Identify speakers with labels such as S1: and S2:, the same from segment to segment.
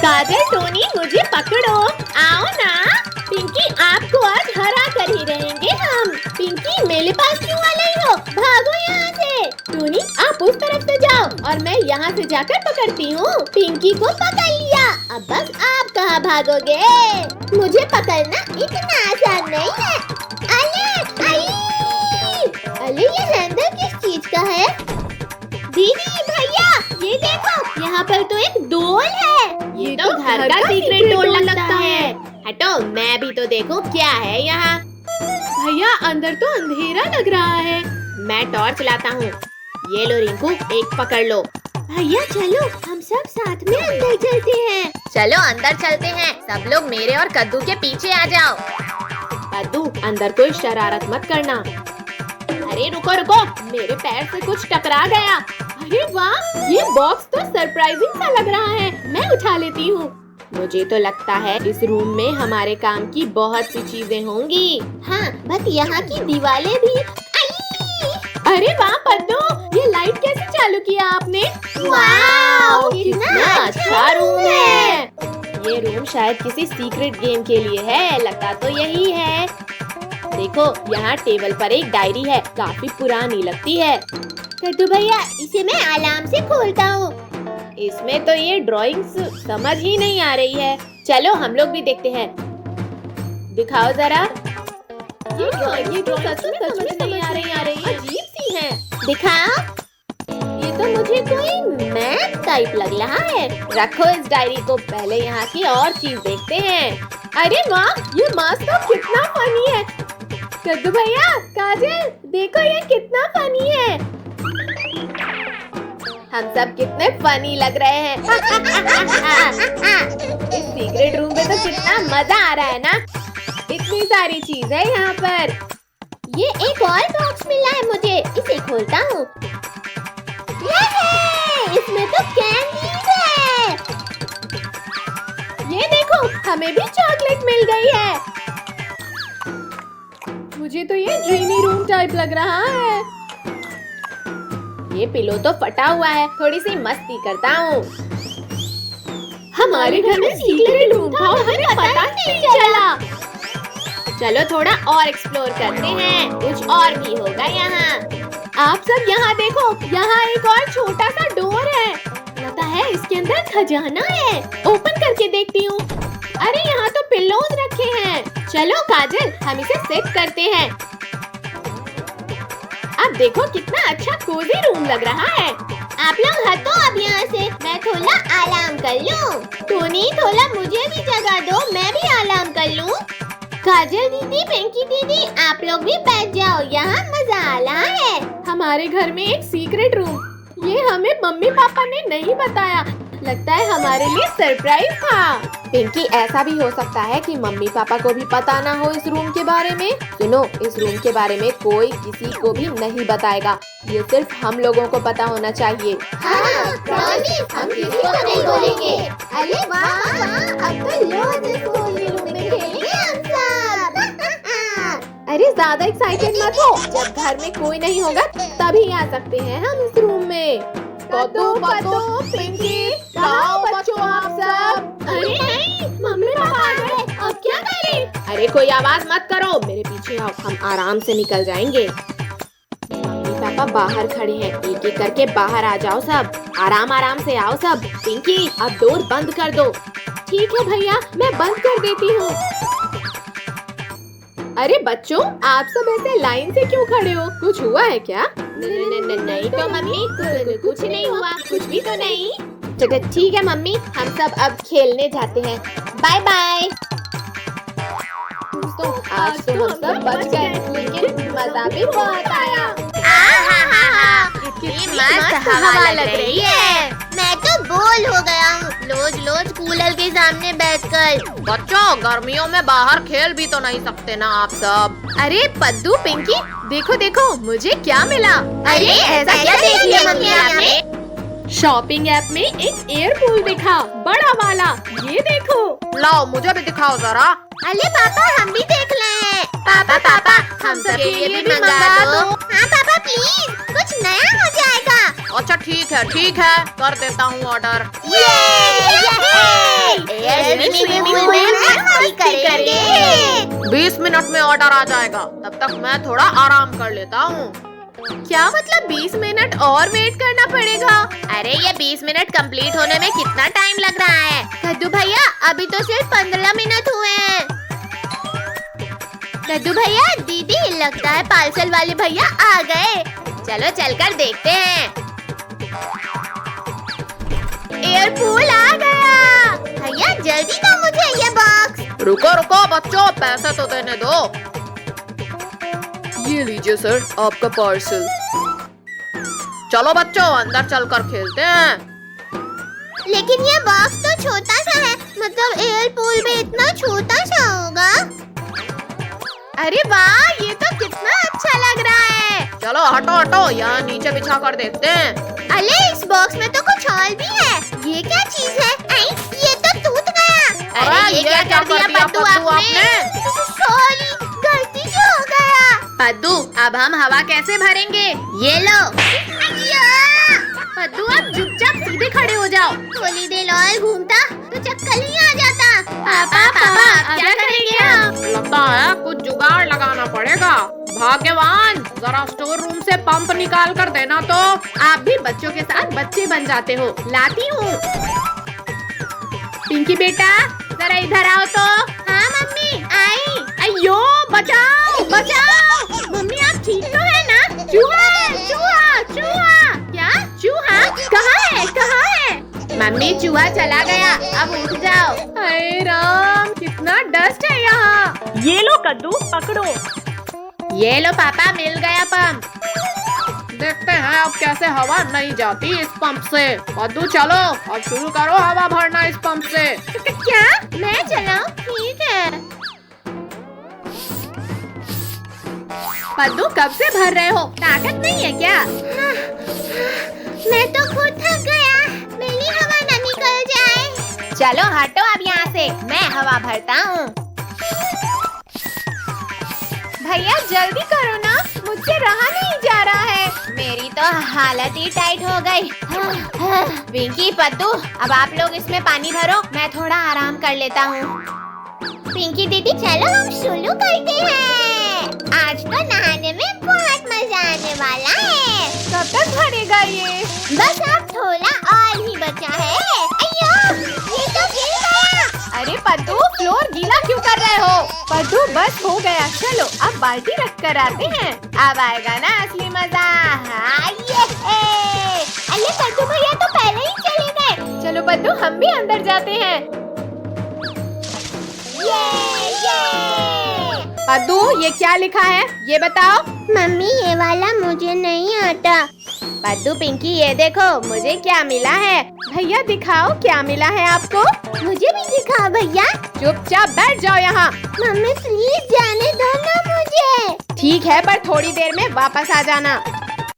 S1: काजल, Tony, मुझे पकड़ो, आओ ना। पिंकी, आपको आज हरा कर ही रहेंगे हम। पिंकी, मेरे पास क्यों आ रही हो? भागो यहाँ से। टोनी, आप उस तरफ से जाओ और मैं यहाँ से जाकर पकड़ती हूँ। पिंकी को पकड़ लिया, अब बस आप कहाँ भागोगे? मुझे पकड़ना इतना आसान नहीं है। अले, अले ये हैंडल किस चीज का है? दीदी, भैया, ये देखो, यहाँ पर तो एक डोल है। ये तो घर का सीक्रेट डोल लगता है। हटो, मैं भी तो देखूं क्या है यहाँ। भैया, अंदर तो अंधेरा लग रहा है। मैं टॉर्च लाता हूँ। ये लो रिंकू, एक पकड़ लो। भैया चलो, हम सब साथ में अंदर चलते हैं। चलो अंदर चलते हैं। सब लोग मेरे और कद्दू के पीछे आ जाओ। कद्दू, अंदर कोई शरारत मत करना। अरे रुको रुको, मेरे पैर से कुछ टकरा गया। अरे वाह, ये बॉक्स तो सरप्राइजिंग सा लग रहा है। मैं उठा लेती हूँ। मुझे तो लगता है इस रूम में हमारे काम की बहुत सी चीजें होंगी। हाँ, बस यहाँ की दीवारें भी। अरे वाह पद्दू, ये लाइट कैसे चालू किया आपने? वाह, कितना अच्छा रूम है। ये रूम शायद किसी सीक्रेट गेम के लिए है। लगता तो यही है। देखो, यहाँ टेबल पर एक डायरी है, काफी पुरानी लगती है। कद्दू भैया, इसे मैं अलार्म से खोलता हूँ। इसमें तो ये ड्राइंग्स समझ ही नहीं आ रही है। चलो हम लोग भी देखते हैं। दिखाओ जरा। ये तो सच में नहीं आ रही है। अजीब सी है। दिखाओ। ये तो मुझे कोई मैप टाइप लग रहा है। रखो इस डायरी को, पहले यहाँ की और चीज देखते हैं। अरे वाह, ये मास्क तो कितना फनी है। कद्दू भैया, काजल, देखो ये कितना फनी है। हम सब कितने फनी लग रहे हैं। इस सीक्रेट रूम में तो कितना मजा आ रहा है ना। इतनी सारी चीज है यहाँ पर। ये एक और बॉक्स मिला है मुझे, इसे खोलता हूँ। इसमें तो कैंडीज है। ये देखो, हमें भी चॉकलेट मिल गई है। मुझे तो ये ड्रीमी रूम टाइप लग रहा है। ये पिलो तो फटा हुआ है, थोड़ी सी मस्ती करता हूँ। हमारे घर में सीक्रेट रूम था और हमें पता नहीं चला। चलो थोड़ा और एक्सप्लोर करते हैं, कुछ और भी होगा यहाँ। आप सब यहाँ देखो, यहाँ एक और छोटा सा डोर है। लगता है इसके अंदर खजाना है। ओपन करके देखती हूँ। अरे यहाँ तो पिल्लोज रखे हैं। चलो काजल, हम इसे सेट करते हैं। अब देखो कितना अच्छा कोजी रूम लग रहा है। आप लोग हटो अब यहाँ से, मैं थोड़ा आराम कर लूँ। टोनी, थोड़ा मुझे भी जगह दो, मैं भी आराम कर लूँ। काजल दीदी, पिंकी दीदी, आप लोग भी बैठ जाओ, यहाँ मजा आ रहा है। हमारे घर में एक सीक्रेट रूम, ये हमें मम्मी पापा ने नहीं बताया। लगता है हमारे लिए सरप्राइज था। पिंकी, ऐसा भी हो सकता है कि मम्मी पापा को भी पता ना हो इस रूम के बारे में। सुनो, इस रूम के बारे में कोई किसी को भी नहीं बताएगा। ये सिर्फ हम लोगों को पता होना चाहिए। हाँ, हम किसी को नहीं बोलेंगे। अरे वाह, अब तो रोज इस कोजी रूम में खेलेंगे हम सब। अरे ज्यादा एक्साइटेड मत हो, जब घर में कोई नहीं होगा तभी आ सकते हैं हम इस रूम में। कद्दू, पिंकी, कहाँ बच्चों आप सब? अरे नहीं, मम्मी पापा आ गए, अब क्या करें? अरे कोई आवाज मत करो, मेरे पीछे आओ, हम आराम से निकल जाएंगे। मम्मी पापा बाहर खड़े हैं, एक एक करके बाहर आ जाओ सब। आराम आराम से आओ सब। पिंकी, अब डोर बंद कर दो। ठीक है भैया, मैं बंद कर देती हूँ। अरे बच्चों, आप सब ऐसे लाइन से क्यों खड़े हो? कुछ हुआ है क्या? नहीं तो मम्मी, कुछ नहीं हुआ, कुछ भी तो नहीं। चलो ठीक है मम्मी, हम सब अब खेलने जाते हैं। Bye bye. दोस्तों, आज तो हम सब बच गए, लेकिन मजा भी बहुत आया। कितनी मस्त हवा लग रही है। मैं तो बोल हो गया हूँ रोज कूलर के सामने बैठकर।
S2: बच्चों, गर्मियों में बाहर खेल भी तो नहीं सकते ना आप सब।
S1: अरे पद्दू, पिंकी, देखो देखो मुझे क्या मिला।
S2: अरे ऐसा क्या देख लिया मम्मी आपने?
S1: शॉपिंग ऐप में एक एयर पूल दिखा, बड़ा वाला। ये देखो।
S2: लाओ, मुझे भी दिखाओ जरा।
S1: अरे पापा, हम भी देख रहे हैं। पापा, हम सबके लिए भी मंगा दो। हाँ पापा प्लीज, कुछ नया हो जाएगा।
S2: अच्छा ठीक है, कर देता हूँ ऑर्डर।
S1: स्विमिंग पूल में मस्ती करेंगे।
S2: 20 मिनट में ऑर्डर आ जाएगा, तब तक मैं थोड़ा आराम कर लेता हूँ।
S1: क्या मतलब 20 मिनट और वेट करना पड़ेगा?
S2: अरे ये 20 मिनट कंप्लीट होने में कितना टाइम लग रहा है?
S1: कद्दू भैया अभी तो सिर्फ 15 मिनट हुए हैं। कद्दू भैया, दीदी लगता है पार्सल वाले भैया आ गए।
S2: चलो चलकर देखते हैं।
S1: एयरपूल आ गया। भैया जल्दी दो मुझे ये बॉक्स।
S2: रुको रुको बच्चों, पैसे तो देने दो। ये लीजिए सर आपका पार्सल। चलो बच्चों अंदर चलकर खेलते हैं।
S1: लेकिन ये बॉक्स तो छोटा सा है, मतलब एयरपूल भी इतना छोटा सा होगा। अरे वाह, ये तो कितना अच्छा लग रहा है।
S2: चलो हटो हटो, यहाँ नीचे बिछा कर देखते हैं।
S1: अरे इस बॉक्स में तो कुछ और भी है। ये क्या चीज है? ये तो टूट गया।
S2: अरे ये क्या कर दिया पद्दू आपने?
S1: सॉरी, गलती से हो गया।
S2: पद्दू अब हम हवा कैसे भरेंगे? ये लो।
S1: पद्दू अब चुपचाप सीधे खड़े हो जाओ। थोड़ी देर और घूमता तो चक्कर ही आ जाता। पापा पापा अब क्या करेंगे हम?
S2: लगता है कुछ जुगाड़ लगाना पड़ेगा। भाग्यवान, जरा स्टोर रूम से पंप निकाल कर देना तो।
S1: आप भी बच्चों के साथ बच्चे बन जाते हो। लाती हूँ। पिंकी बेटा जरा इधर आओ तो। हाँ मम्मी आई। अयो बचाओ बचाओ। मम्मी आप ठीक तो है ना? चूहा है, चूहा चूहा। क्या चूहा? कहाँ है कहाँ है? मम्मी चूहा चला गया, अब उठ जाओ। हाय राम, कितना डस्ट है यहाँ।
S3: ये लो कद्दू, पकड़ो।
S1: ये लो पापा, मिल गया पंप।
S2: देखते हैं अब कैसे हवा नहीं जाती इस पंप से। पद्दू चलो अब शुरू करो हवा भरना इस पंप से।
S1: क्या मैं चलाऊं? ठीक है। पद्दू कब से भर रहे हो? ताकत नहीं है क्या? मैं तो खुद थक गया। मेरी हवा न निकल जाए। चलो हटो अब यहाँ से, मैं हवा भरता हूँ। भैया जल्दी करो ना, मुझसे रहा नहीं जा रहा है। मेरी तो हालत ही टाइट हो गई। पिंकी पद्दू अब आप लोग इसमें पानी भरो, मैं थोड़ा आराम कर लेता हूँ। पिंकी दीदी चलो हम शुरू करते हैं। आज तो नहाने में बहुत मजा आने वाला है। कब तक भरेगा ये? बस अब थोड़ा और ही बचा है। अयो, ये तो गिर गया। अरे पद्दू फ्लोर गीला क्यों कर रहे हो? पद्दू बस हो गया, चलो अब बाल्टी रख कर आते हैं। अब आएगा ना असली मजा। हाँ ये है। अरे पद्दू भैया तो पहले ही चले गए। चलो पद्दू हम भी अंदर जाते हैं। पद्दू ये क्या लिखा है ये बताओ। मम्मी ये वाला मुझे नहीं आता। पद्दू पिंकी ये देखो मुझे क्या मिला है। भैया दिखाओ क्या मिला है आपको। मुझे भी दिखाओ भैया। चुपचाप बैठ जाओ यहाँ। मम्मी प्लीज जाने दो ना मुझे। ठीक है पर थोड़ी देर में वापस आ जाना।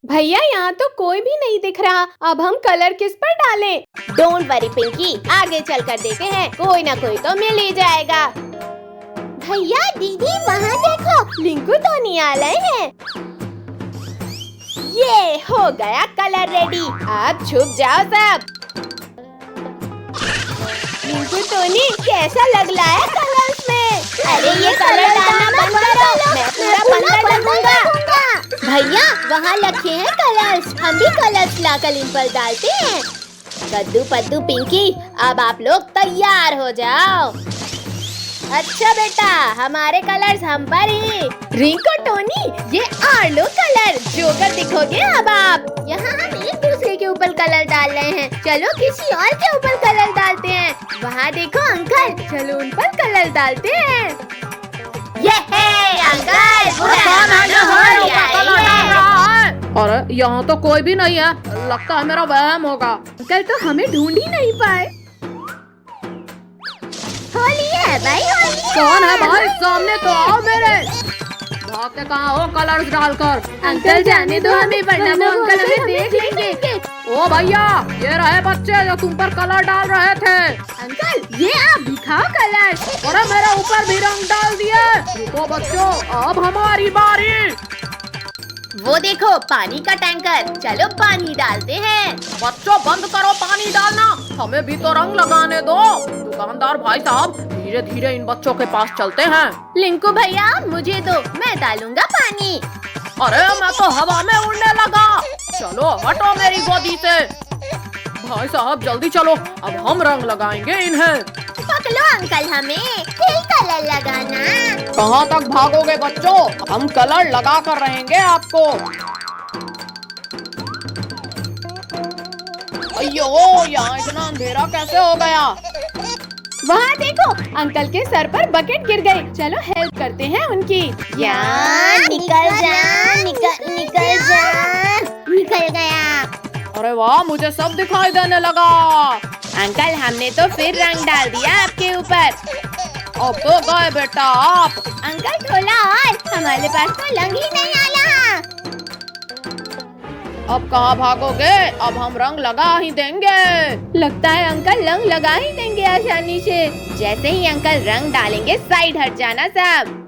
S1: भैया यहाँ तो कोई भी नहीं दिख रहा, अब हम कलर किस पर डालें? डोंट वरी पिंकी, आगे चल कर देखते हैं, कोई ना कोई तो मिल ही जाएगा। भैया दीदी वहाँ देखो, लिंकू तो नहीं आ रहे हैं। ये हो गया कलर रेडी, अब छुप जाओ सब। लिंकू टोनी कैसा लग रहा है कलर्स में? अरे ये कलर डालना बंद करो, मैं पूरा बंदर डालूंगा। भैया वहाँ रखे हैं कलर्स, हम भी कलर्स लाकर इन पर डालते हैं। कद्दू पद्दू पिंकी अब आप लोग तैयार हो जाओ। अच्छा बेटा हमारे कलर्स हम पर ही। रिंकू टोनी ये आर्लो कलर जोकर दिखोगे अब आप। यहाँ हम एक दूसरे के ऊपर कलर डाल रहे हैं, चलो किसी और के ऊपर कलर डालते हैं। वहाँ देखो अंकल, चलो उन पर कलर डालते हैं। ये है अंकल,
S2: अरे यहाँ तो कोई भी नहीं है, लगता है मेरा वहम होगा।
S1: अंकल तो हमें ढूंढ ही नहीं पाए। होली है भाई, होली है।
S2: कौन है भाई? सामने तो आओ मेरे। भागते कहाँ हो कलर्स डालकर?
S1: अंकल जाने दो हमें, वरना वो अंकल हमें देख लेंगे।
S2: ओ भैया ये रहे बच्चे जो तुम पर कलर डाल रहे थे।
S1: अंकल ये आप दिखाओ कलर।
S2: अरे मेरे ऊपर भी रंग डाल दिए। रुको बच्चों अब हमारी बारी।
S1: वो देखो पानी का टैंकर, चलो पानी डालते हैं।
S2: बच्चों बंद करो पानी डालना, हमें भी तो रंग लगाने दो। दुकानदार भाई साहब धीरे धीरे इन बच्चों के पास चलते हैं।
S1: लिंकू भैया मुझे दो, मैं डालूंगा पानी।
S2: अरे मैं तो हवा में उड़ने लगा, चलो हटो मेरी गोदी से। भाई साहब जल्दी चलो, अब हम रंग लगाएंगे इन्हें।
S1: पकड़ो अंकल, हमें फिर कलर लगाना।
S2: कहाँ तक भागोगे बच्चों, हम कलर लगा कर रहेंगे आपको। अयो यहाँ इतना अंधेरा कैसे हो गया।
S1: वहाँ देखो अंकल के सर पर बकेट गिर गई, चलो हेल्प करते हैं उनकी। निकल जा, निकल गया।
S2: अरे वाह मुझे सब दिखाई देने लगा।
S1: अंकल हमने तो फिर रंग डाल दिया आपके ऊपर।
S2: अब तो गए बेटा आप।
S1: अंकल थोड़ा और, हमारे पास तो रंग ही नहीं आया।
S2: अब कहाँ भागोगे, अब हम रंग लगा ही देंगे।
S1: लगता है अंकल रंग लगा ही देंगे आसानी से। जैसे ही अंकल रंग डालेंगे साइड हट जाना सब।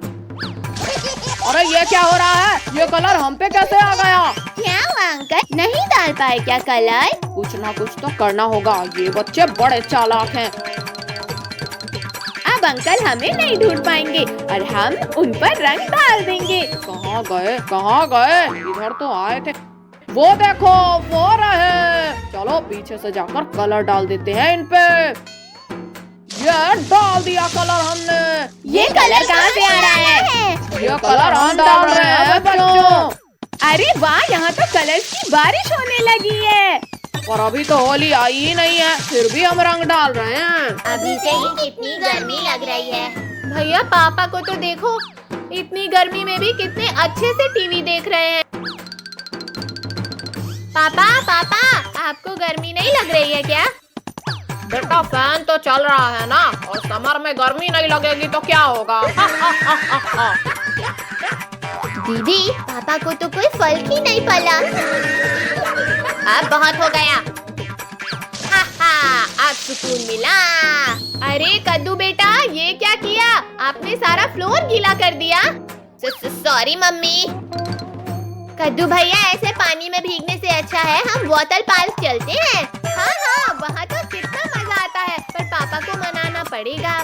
S2: अरे ये क्या हो रहा है, ये कलर हम पे कैसे आ गया।
S1: क्या हुआ अंकल, नहीं डाल पाए क्या कलर?
S2: कुछ ना कुछ तो करना होगा, ये बच्चे बड़े चालाक हैं।
S1: अब अंकल हमें नहीं ढूंढ पाएंगे और हम उन पर रंग डाल देंगे।
S2: कहाँ गए, कहाँ गए, इधर तो आए थे। वो देखो वो रहे, चलो पीछे से जाकर कलर डाल देते हैं इन पे। ये डाल दिया कलर हमने।
S1: ये कलर कहाँ से आ रहा है?
S2: ये कलर हम डाल रहे हैं बच्चों।
S1: अरे वाह, यहाँ तो कलर की बारिश होने लगी है।
S2: और अभी तो होली आई ही नहीं है, फिर भी हम रंग डाल रहे हैं।
S1: अभी से ही कितनी गर्मी लग रही है। भैया पापा को तो देखो, इतनी गर्मी में भी कितने अच्छे से टीवी देख रहे हैं। पापा पापा आपको गर्मी नहीं लग रही है क्या?
S2: बेटा फैन तो चल रहा है ना, और समर में गर्मी नहीं लगेगी तो क्या होगा।
S1: दीदी पापा को तो कोई फर्क ही नहीं पड़ा। अब बहुत हो गया। अब सुकून मिला। अरे कद्दू बेटा ये क्या किया, आपने सारा फ्लोर गीला कर दिया। Sorry mummy. कद्दू भैया ऐसे पानी में भीगने से अच्छा है हम वाटर पार्क चलते हैं। हाँ वहाँ तो कितना मजा आता है, पर पापा को मनाना पड़ेगा।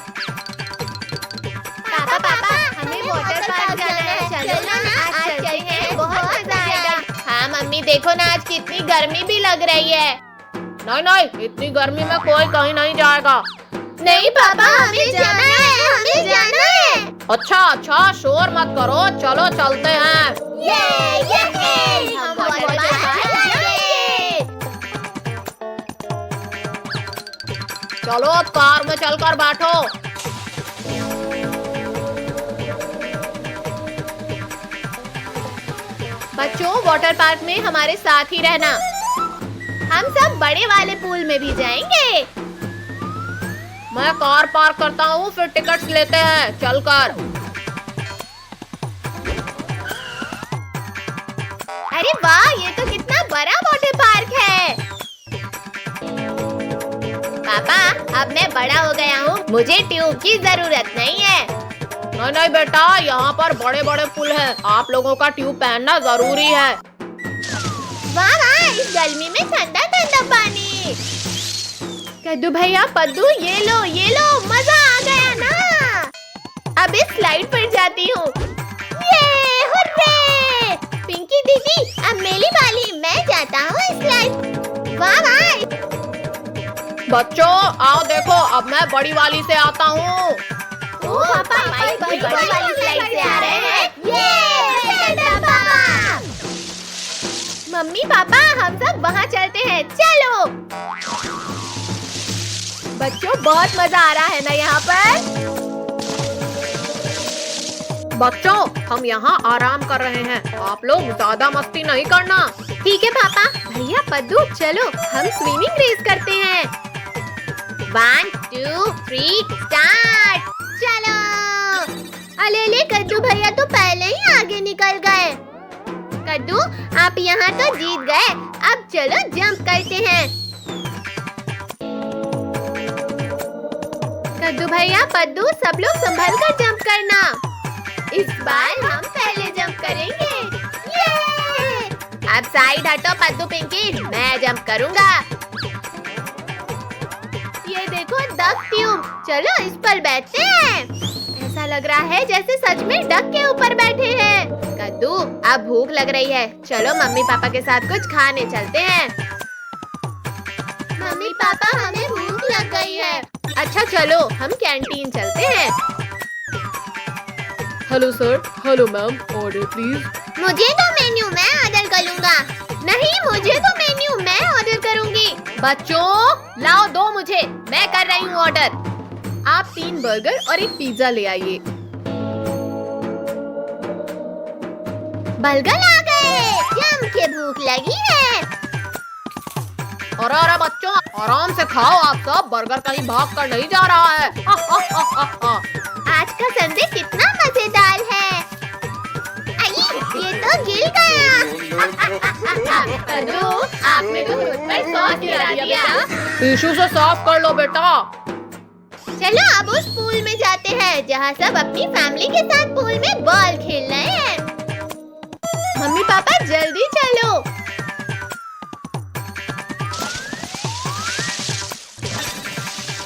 S1: पापा हमें वाटर पार्क जाना है, चलो ना आज चलते हैं, बहुत मजा आएगा। हाँ मम्मी देखो ना आज कितनी गर्मी भी लग रही है।
S2: नहीं इतनी गर्मी में कोई कहीं नहीं जाएगा।
S1: नहीं पापा हमें जाना है, हमें जाना है।
S2: अच्छा शोर मत करो, चलो चलते हैं।
S1: हम वाटर पार्क जाएंगे।
S2: चलो अब कार में चलकर बैठो।
S1: बच्चों वाटर पार्क में हमारे साथ ही रहना, हम सब बड़े वाले पूल में भी जाएंगे।
S2: मैं कार पार्क करता हूँ, फिर टिकट्स लेते हैं चलकर।
S1: अरे वाह ये तो कितना बड़ा वाटर पार्क है। पापा अब मैं बड़ा हो गया हूँ, मुझे ट्यूब की जरूरत नहीं है।
S2: नहीं बेटा, यहाँ पर बड़े बड़े पुल हैं, आप लोगों का ट्यूब पहनना जरूरी है।
S1: वाह इस गर्मी में ठंडा ठंडा पानी। कद्दू भैया पद्दू ये लो मजा आ गया ना। अब इस स्लाइड पर जाती हूँ। ये हुर्रे! पिंकी दीदी अब मेरी बारी, मैं जाता हूँ इस स्लाइड। वाह
S2: बच्चों आओ देखो, अब मैं बड़ी वाली से आता हूँ।
S1: पापा बड़ी वाली स्लाइड से आ रहे हैं। ये पापा। मम्मी पापा हम सब वहाँ चलते हैं, चलो। बच्चों बहुत मजा आ रहा है ना यहाँ पर।
S2: बच्चों हम यहाँ आराम कर रहे हैं, आप लोग ज्यादा मस्ती नहीं करना।
S1: ठीक है पापा। भैया पद्दू चलो हम स्विमिंग रेस करते हैं। 1 2 3 स्टार्ट। चलो। अले कद्दू भैया तो पहले ही आगे निकल गए। कद्दू आप यहाँ तो जीत गए, अब चलो जंप करते हैं। कद्दू भैया पद्दू सब लोग संभल कर जंप करना। इस बार हम पहले जंप करेंगे। ये! साइड हटो पद्दू पिंकी, मैं जंप करूँगा। ये देखो डक ट्यूब, चलो इस पर बैठते हैं। ऐसा लग रहा है जैसे सच में डक के ऊपर बैठे हैं। कद्दू, अब भूख लग रही है, चलो मम्मी पापा के साथ कुछ खाने चलते हैं। मम्मी पापा, हमें भूख लग गई है। अच्छा चलो हम कैंटीन चलते हैं।
S2: Hello sir, hello ma'am, order please.
S1: मुझे तो मेन्यू मैं ऑर्डर करूँगा। नहीं, मुझे तो मेन्यू मैं ऑर्डर करूँगी। बच्चों लाओ दो मुझे, मैं कर रही हूँ ऑर्डर। आप 3 बर्गर और 1 पिज्जा ले आइए। बर्गर आ गए, जम के भूख लगी है।
S2: अरे अरे बच्चों, आराम से खाओ, आप सब बर्गर कहीं भाग कर नहीं जा रहा है।
S1: आज का संडे कितना मजेदार है। आई, ये तो गिर गया। कद्दू, आपने तो खुद पर सॉस गिरा दिया।
S2: टिश्यू से साफ कर लो बेटा।
S1: चलो अब उस पूल में जाते हैं जहाँ सब अपनी फैमिली के साथ पूल में बॉल खेल रहे हैं। मम्मी पापा जल्दी चलो।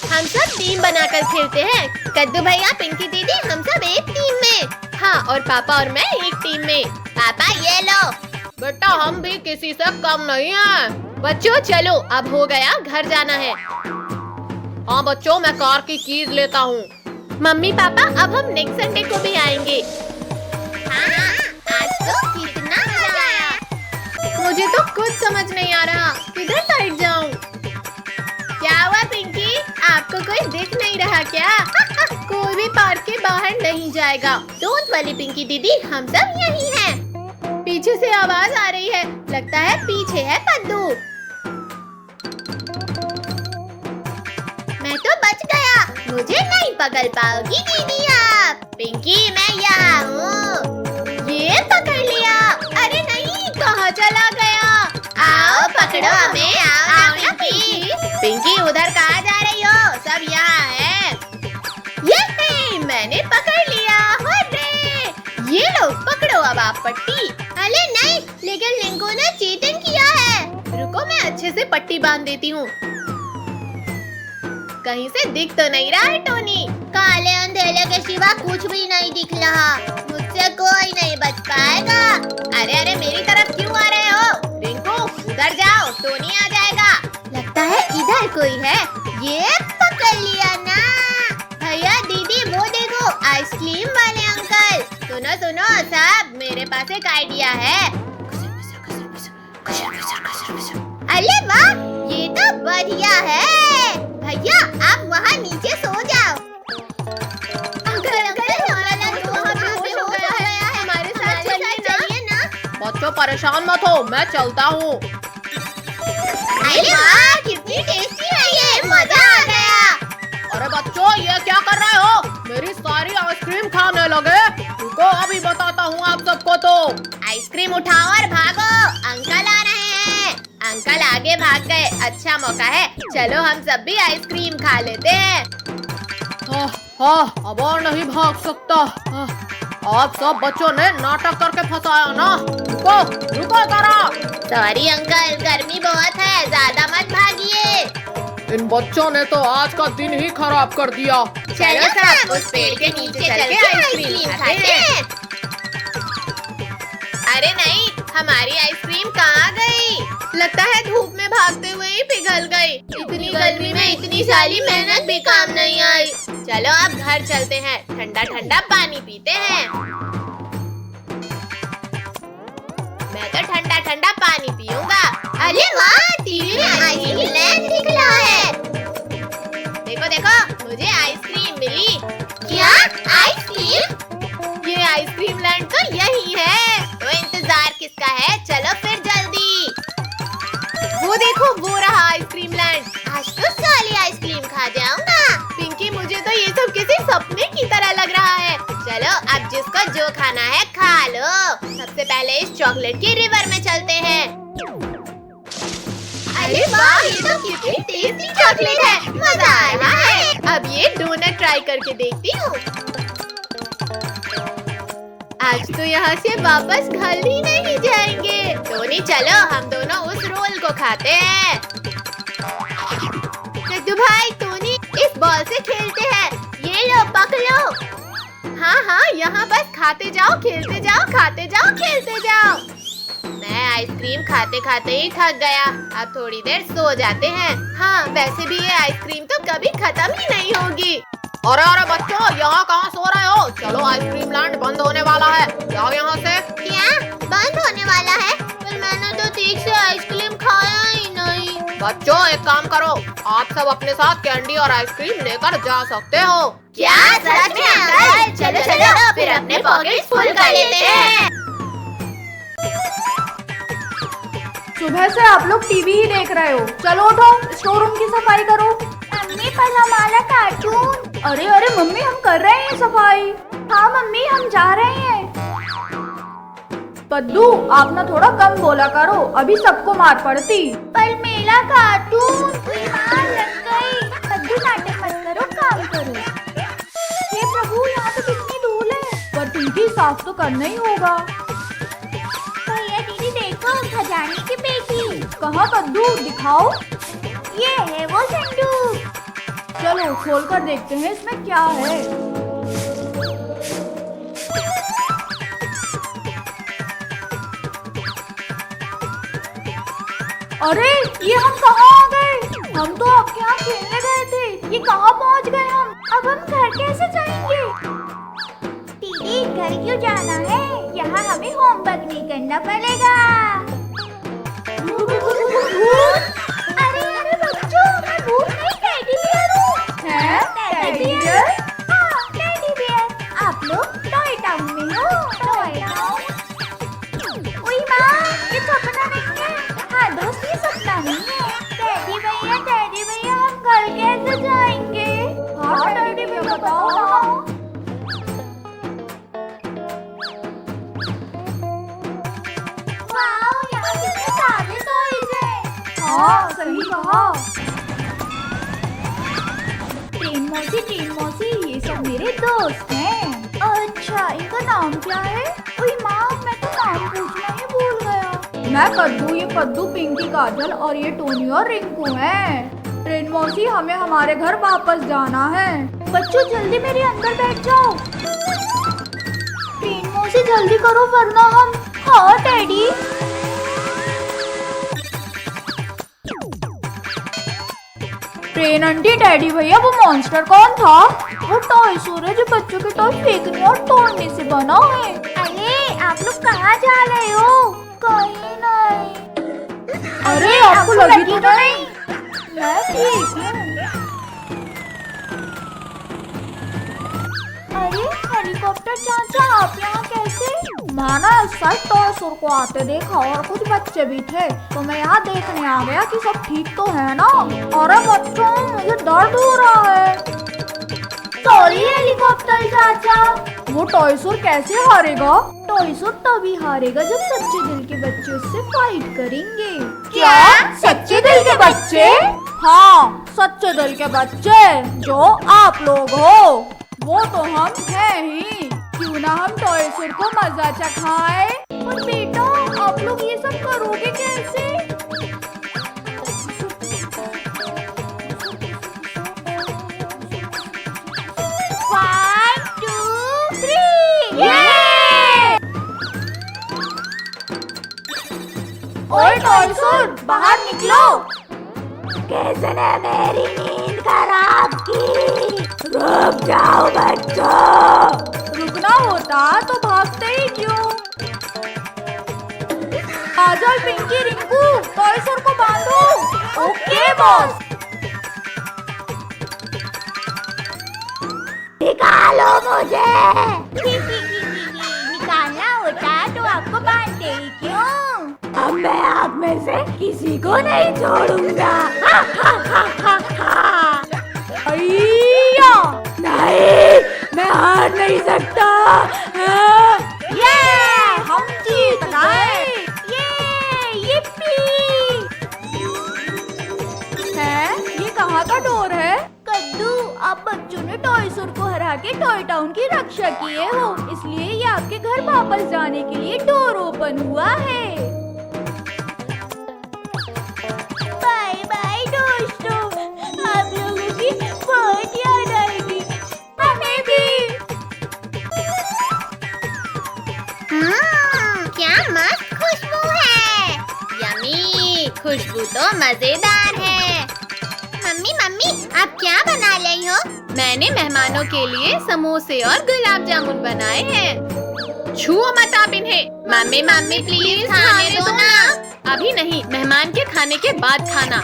S1: हम सब टीम बनाकर खेलते हैं। कद्दू भैया, पिंकी दीदी, हम सब एक टीम में। हाँ, और पापा और मैं एक टीम में। पापा ये लो।
S2: बेटा हम भी किसी से कम नहीं हैं।
S1: बच्चों चलो, अब हो गया, घर जाना है।
S2: हाँ बच्चों, मैं कार की कीज लेता हूँ।
S1: मम्मी पापा, अब हम नेक्स्ट संडे को भी आएंगे। हाँ, आज तो कितना मजा आया। मुझे तो कुछ समझ नहीं आ रहा, किधर साइड जाऊँ? क्या हुआ पिंकी, आपको कोई दिख नहीं रहा क्या? कोई भी पार्क के बाहर नहीं जाएगा। डोंट वरी पिंकी दीदी, हम सब यही हैं। पीछे से आवाज आ रही है, लगता है पीछे है पद्दू। मैं तो बच गया, मुझे नहीं पकड़ पाओगी दीदी आप। पिंकी, मैं यहाँ हूँ। ये पकड़ लिया। अरे नहीं, कहाँ चला गया? आओ पकड़ो हमें, आओ ना पिंकी। पिंकी उधर कहाँ जा रही हो? सब यहाँ है। ये मैंने पकड़ लिया। हुर्रे! ये लो पकड़ो अब आप पट्टी। अरे नहीं, लेकिन लिंको ने चीटिंग किया है। रुको मैं अच्छे से पट्टी बांध देती हूँ। कहीं से दिख तो नहीं रहा है टोनी। काले अंधेरे के सिवा कुछ भी नहीं दिख रहा। मुझसे कोई नहीं बच पाएगा। अरे अरे, मेरी तरफ क्यों आ रहे हो? रिंकू उधर जाओ, टोनी आ जाएगा। लगता है इधर कोई है। ये पकड़ लिया ना। भैया दीदी, वो देखो आइसक्रीम वाले अंकल। सुनो सुनो साहब, मेरे पास एक आइडिया है। अरे वाह, ये तो बढ़िया है। भैया आप वहाँ नीचे सो जाओ। अंकल हमारा लंच वहाँ पे होश हो गया है, हमारे साथ चलिए ना।
S2: बच्चों परेशान मत हो, मैं चलता हूँ।
S1: अरे वाह, कितनी टेस्टी है ये, मजा आ गया।
S2: अरे बच्चों, ये क्या कर रहे हो? मेरी सारी आइसक्रीम खाने लगे। रुको, अभी बताता हूँ आप सबको। तो
S1: आइसक्रीम उठाओ और भागो, अंकल आ रहे हैं। अंकल आगे भाग गए, अच्छा मौका है, चलो हम सब भी आइसक्रीम खा लेते हैं।
S2: हाँ, अब और नहीं भाग सकता। आप सब बच्चों ने नाटक करके फंसाया ना। रुको रुको जरा।
S1: सॉरी अंकल, गर्मी बहुत है, ज्यादा मत भागिए।
S2: इन बच्चों ने तो आज का दिन ही खराब कर दिया।
S1: चलो सब उस पेड़ के नीचे चल के आइसक्रीम खाते हैं। अरे नहीं, हमारी आइसक्रीम कहाँ गई? लगता है धूप में भागते हुए ही पिघल गई। इतनी गर्मी में इतनी सारी मेहनत भी काम नहीं आई। चलो अब घर चलते हैं, ठंडा ठंडा पानी पीते हैं। मैं तो ठंडा ठंडा पानी पीऊंगा। अरे वाह, टीवी में आइसक्रीम दिख रहा है। देखो देखो, मुझे आइसक्रीम मिली। क्या आइसक्रीम? ये आइसक्रीम लैंड तो यही है। तो इंतजार किसका है? चलो फिर जल्दी। वो देखो, वो रहा आइसक्रीम लैंड। आज तो सारी आइसक्रीम खा जाऊंगा। पिंकी, मुझे तो ये सब किसी सपने की तरह लग रहा है। चलो अब जिसको जो खाना है खा लो। सबसे पहले इस चॉकलेट की रिवर में चलते हैं। अरे वाह, ये तो कितनी टेस्टी चॉकलेट है, मजा आ रहा है। अब ये डोनट ट्राई करके देखती हूँ। आज तो यहाँ से वापस घर ही नहीं जाएंगे। टोनी चलो हम दोनों उस रोल को खाते हैं। कद्दू भाई टोनी इस बॉल से खेलते हैं। ये लो पकड़ो। हाँ हाँ यहाँ बस खाते जाओ खेलते जाओ खाते जाओ खेलते जाओ। मैं आइसक्रीम खाते खाते ही थक गया। अब थोड़ी देर सो जाते हैं। हाँ वैसे भी ये आइसक्रीम तो कभी खत्म ही नहीं होगी।
S2: अरे अरे बच्चों यहाँ कहाँ सो रहे हो? चलो आइसक्रीम लैंड बंद होने वाला है, जाओ यहाँ से।
S1: क्या बंद होने वाला है? पर मैंने तो ठीक से आइसक्रीम खाया ही नहीं।
S2: बच्चों एक काम करो, आप सब अपने साथ कैंडी और आइसक्रीम लेकर जा सकते हो।
S1: क्या सच में अंकल? चलो चलो फिर अपने पॉकेट फुल कर लेते हैं।
S3: सुबह से आप लोग टीवी ही देख रहे हो। चलो उठो, स्टोर रूम की सफाई करो।
S1: मम्मी पर हमारा कार्टून।
S3: अरे अरे मम्मी हम कर रहे हैं सफाई। हाँ मम्मी हम जा रहे हैं। पद्दू आप ना थोड़ा कम बोला करो, अभी सबको मार पड़ती।
S1: पर मेरा कार्टून मार लग गई। पद्दू नाटक मत करो काम करो।
S3: हे प्रभु यहाँ तो कितनी धूल है। पर पिंकी साफ तो करना ही होगा।
S1: भैया दीदी देखो खजाने की पेटी।
S3: कहाँ पद्दू दिखाओ।
S1: ये है वो संदूक।
S3: चलो खोल कर देखते हैं इसमें क्या है। अरे ये हम कहाँ आ गए? हम तो आपके यहाँ खेलने गए थे, ये कहाँ पहुँच गए हम?
S1: अब हम घर कैसे जाएंगे? दीदी घर क्यों जाना है? यहाँ हमें होमवर्क नहीं करना पड़ेगा। अरे अरे बच्चों मैं भूत नहीं टेडी बियर हूँ।
S3: हैं? Teddy bear?
S1: हाँ टेडी बियर। आप लोग टॉय टाउन में हो। Toy town. ओए माँ ये सपना नहीं है। हाँ दोस्त ये सपना नहीं है। टेडी भैया हम घर कैसे जाएंगे?
S3: हाँ टेडी बियर बताओ।
S1: वाओ यहाँ कितने सारे टॉयज हैं।
S3: हाँ सही कहा।
S1: ट्रेन मौसी ये सब मेरे दोस्त हैं। अच्छा इनका नाम क्या है? ओए माँ मैं तो नाम पूछना ही भूल गया।
S3: मैं कद्दू, ये पद्दू, पिंकी, काजल और ये टोनी और रिंकू हैं। ट्रेन मौसी हमें हमारे घर वापस जाना है।
S1: बच्चों जल्दी मेरे अंदर बैठ जाओ। ट्रेन मौसी जल्दी करो वरना हम। हाँ डैडी।
S3: ट्रेन आंटी टेडी भैया वो मॉन्स्टर कौन था? वो टॉय सूर्य जो बच्चों के टॉय फेंकने और तोड़ने से बना है।
S1: अरे आप लोग कहाँ जा रहे हो? कहीं नहीं।
S3: अरे आपको लगी तो नहीं?
S1: मैं ठीक हूँ। अरे हेलीकॉप्टर चाचा आप यहाँ कैसे?
S3: मैंने सच टॉय सूर को आते देखा और कुछ बच्चे भी थे तो मैं यहाँ देखने आ गया कि सब ठीक तो है ना। अरे बच्चों मुझे दर्द हो रहा है।
S1: सॉरी हेलीकॉप्टर चाचा।
S3: वो टॉय सूर कैसे हारेगा?
S1: टॉय सूर तभी हारेगा जब सच्चे दिल के बच्चे उससे फाइट करेंगे।
S3: क्या सच्चे दिल के बच्चे? हाँ सच्चे दिल के बच्चे जो आप लोग हो। वो तो हम हैं ही। क्यों ना हम टॉय सूर को मजा चखाए।
S1: और बेटा आप लोग ये सब करोगे कैसे? 1 2 3
S3: ओए टॉय सूर बाहर निकलो।
S1: किसने मेरी नींद खराब की?
S3: रुक जाओ बच्चों। रुकना होता तो भागते ही क्यों? काजल, पिंकी, रिंकू टॉय सूर को बांधो। Okay boss.
S1: निकालो मुझे। निकालना होता तो आपको बांधते ही क्यों?
S3: अब मैं आप में से किसी को नहीं छोड़ूंगा। नहीं मैं हार नहीं सकता।
S1: ये
S3: हम जीत गए।
S1: yippee!
S3: है ये कहाँ का डोर है?
S1: कद्दू आप बच्चों ने टॉय
S3: टॉय स्टोर को हरा के टॉय टाउन की रक्षा किए हो, इसलिए ये आपके घर वापस जाने के लिए डोर ओपन हुआ है। बाय बाय दोस्तों, आप लोगों की बहुत याद आएगी, हमें भी।
S1: क्या मस्त खुशबू है। यमी, खुशबू तो मजेदार है। मम्मी मम्मी, आप क्या बना रही हो? मैंने मेहमानों के लिए समोसे और गुलाब जामुन बनाए हैं। छुओ मत आप इन्हें। मम्मी मम्मी प्लीज खाने दो ना। अभी नहीं, मेहमान के खाने के बाद खाना।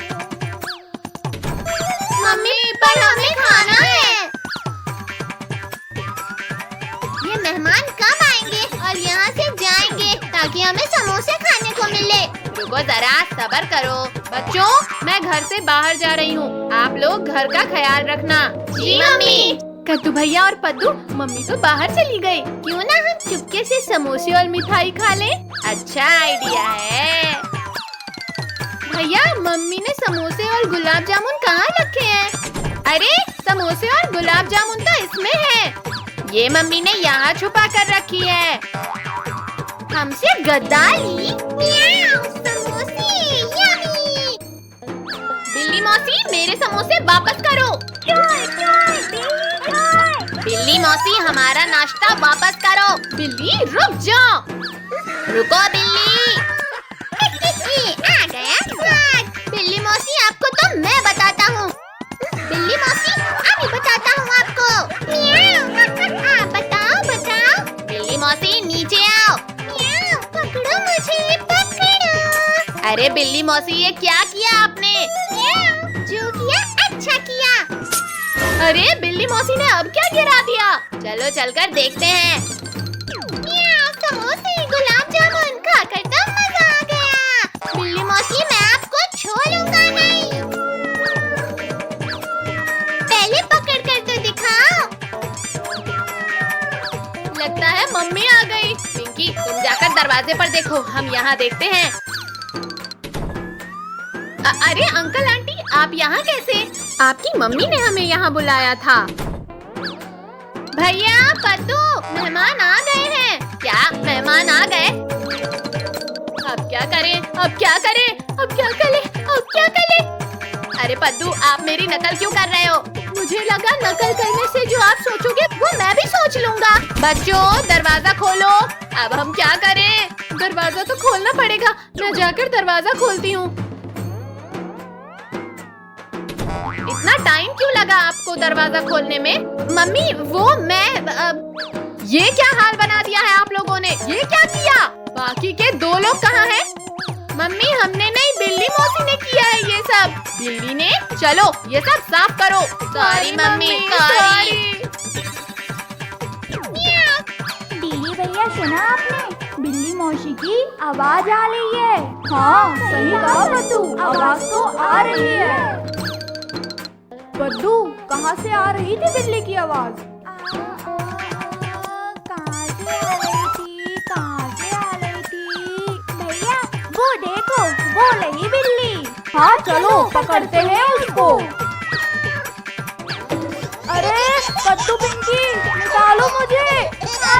S1: मम्मी पर हमें खाना है। ये मेहमान कब आएंगे और यहाँ से जाएंगे ताकि हमें समोसे खाने को मिले? रुको जरा, सब्र करो। बच्चों, मैं घर से बाहर जा रही हूँ, आप लोग घर का ख्याल रखना। जी मम्मी। कद्दू भैया और पद्दू, मम्मी तो बाहर चली गई। क्यों ना हम चुपके से समोसे और मिठाई खा लें? अच्छा आइडिया है। भैया, मम्मी ने समोसे और गुलाब जामुन कहाँ रखे हैं? अरे, समोसे और गुलाब जामुन तो इसमें है। ये मम्मी ने यहाँ छुपा कर रखी है। हमसे गद्दारी। समोसे यम्मी। बिल्ली मौसी, मेरे समोसे वापस करो। बिल्ली मौसी, हमारा नाश्ता वापस करो। बिल्ली रुक जाओ। रुको बिल्ली। आ गया स्वाद। बिल्ली मौसी, आपको तो मैं बताता हूँ। बिल्ली मौसी, अभी बताता हूँ आपको। बताओ बताओ। बिल्ली मौसी, नीचे आओ। पकड़ो मुझे, पकड़ो। अरे बिल्ली मौसी, ये क्या किया आपने? जो किया अच्छा किया। अरे बिल्ली मौसी ने अब क्या गिरा दिया? चलो चलकर देखते हैं। समोसे गुलाब जामुन खाकर तो मजा आ गया। बिल्ली मौसी, मैं आपको छोड़ूंगा नहीं। पहले पकड़ कर तो दिखाओ। लगता है मम्मी आ गई। पिंकी, तुम जाकर दरवाजे पर देखो, हम यहाँ देखते हैं। अरे अंकल आंटी, आप यहाँ कैसे? आपकी मम्मी ने हमें यहाँ बुलाया था। भैया, पद्दू, मेहमान आ गए हैं। क्या मेहमान आ गए? अब क्या करें? अब क्या करें? अब क्या करें? अब क्या करें? अरे पद्दू, आप मेरी नकल क्यों कर रहे हो? मुझे लगा नकल करने से जो आप सोचोगे वो मैं भी सोच लूंगा। बच्चों, दरवाजा खोलो। अब हम क्या करें? दरवाजा तो खोलना पड़ेगा। मैं जाकर दरवाजा खोलती हूँ। इतना टाइम क्यों लगा आपको दरवाजा खोलने में? मम्मी, वो मैं ये क्या हाल बना दिया है आप लोगों ने? ये क्या किया? बाकी के दो लोग कहाँ हैं? मम्मी, हमने नहीं, बिल्ली मौसी ने किया है ये सब। बिल्ली ने? चलो ये सब साफ करो। Sorry mummy, sorry.
S3: बिल्ली भैया, सुना आपने? बिल्ली मौसी की आवाज आ रही है। हाँ, सही कहा पद्दू, आवाज तो आ रही है। पद्दू, कहाँ से आ रही थी बिल्ली की आवाज? कहाँ से आ रही थी? कहाँ से आ रही थी? भैया, वो देखो, वो रही बिल्ली। हाँ, चलो पकड़ते हैं उसको। अरे पद्दू, पिंकी, निकालो मुझे।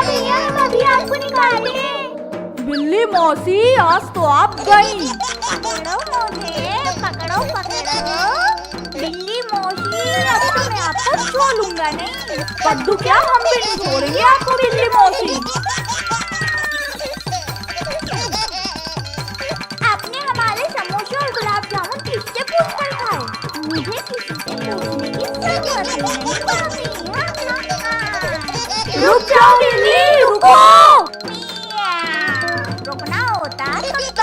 S3: भैया, हम अभी आपको निकालेंगे। बिल्ली मौसी, आज तो आप गई। पकड़ो मुझे, पकड़ो पकड़ो। बिल्ली मौसी, अब तो मैं आपको छोड़ूंगा नहीं। पद्दू, क्या हम भी नहीं छोड़ेंगे आपको बिल्ली मौसी। आपने हमारे समोसे और गुलाब जामुन किससे पूछकर खाए? मुझे किसी से पूछने की जरूरत नहीं। रुक जाओ बिल्ली, रुको। रुकना होता तो